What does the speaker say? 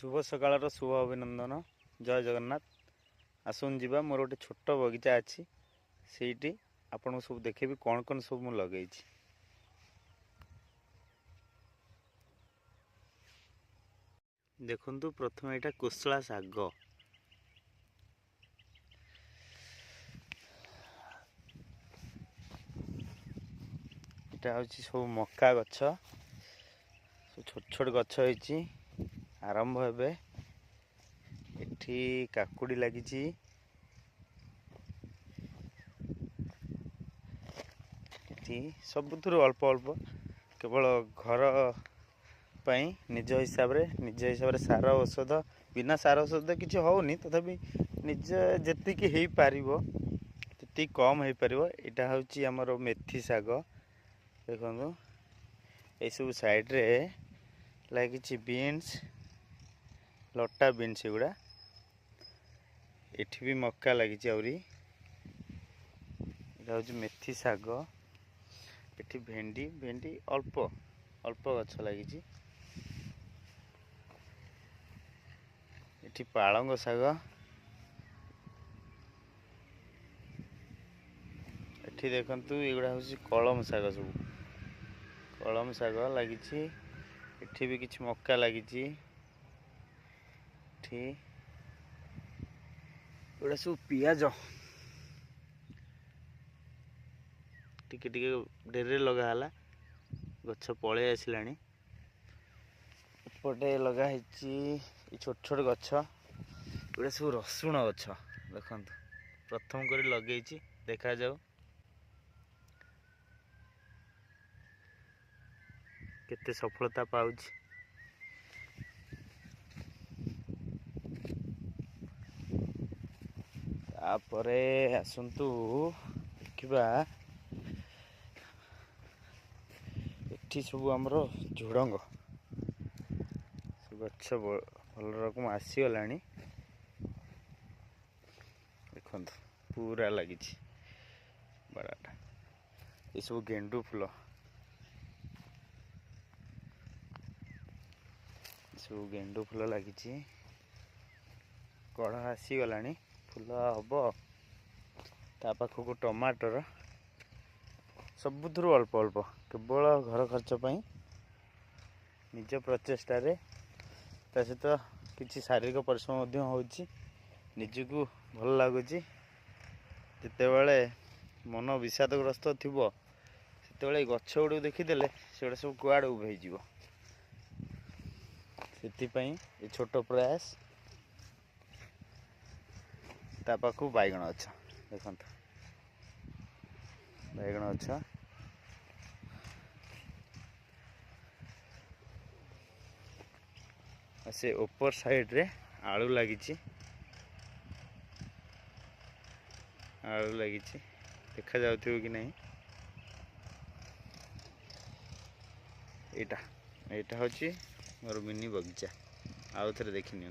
शुभ सकाळ शुभ अभिनंदन जय जगन्नाथ। आसन जीवा मोर गोटे छोट बगीचा अच्छी से आपन सब देखेबी कौन कौन सब मुझे लगे। देखु प्रथम यहाँ कोसला शाग यहाँ हूँ सब मका गछ छोट छोट गछ होती आरंभ हे एठी काकुड़ी लगी सबुथ अल्प अल्प केवल घर पाई निज हिसाब से सार औषध बिना सार औषध किसी होनी तथापि निज जेतिकी हो पार से कम हो पार। यहाँ हूँ आमर मेथी शाग देखो ये सब साइड रे लगी बीन्स लटा बीन्स गुड़ा एठी भी मक्का लगी आहरी हूँ मेथी शाग एठी भेंडी भेंडी अल्प अल्प गछ लगी एठी पालंग शाग एठी देखंतु एगुड़ा हूँ कलम शाग सब कलम शाग लगी एठी भी किछ मक्का लगी एगुड़ा सब पियाज टिके टिके डेरे लगाला गछ पले आसला एपटे लगाई छोट छोट गछ एगुड़ा सब रसुण गछ देखु प्रथम कर लगे देखा जाऊ केते सफलता पाउछ। तापरे आसंतु देखिबा एठी सब आमर झुड़ंग गछ भल रकम आसीगला देखु पूरा लगी बड़ाटा ये सब गेंडू फूल सब गेंडू फूल लगी कढ़ आसीगला फूल हम ता पाखक टमाटर सबुथ अल्प अल्प केवल घर खर्च पाई निज प्रचेष्टा सहित किसी शारीरिक परिश्रम हो निजको भल लगुच जितेबाला मन विषादग्रस्त थी से गछ गुड़ देखीदे से सब कुआड़ उभे से छोट प्रयास ता पाखु बैगण गछ देखो बैगण गछ से ऊपर साइड रे आलू लगी देखा जाउथिबो कि नहीं एटा हूँ मोर मिनी बगीचा आउ थे देखी नि।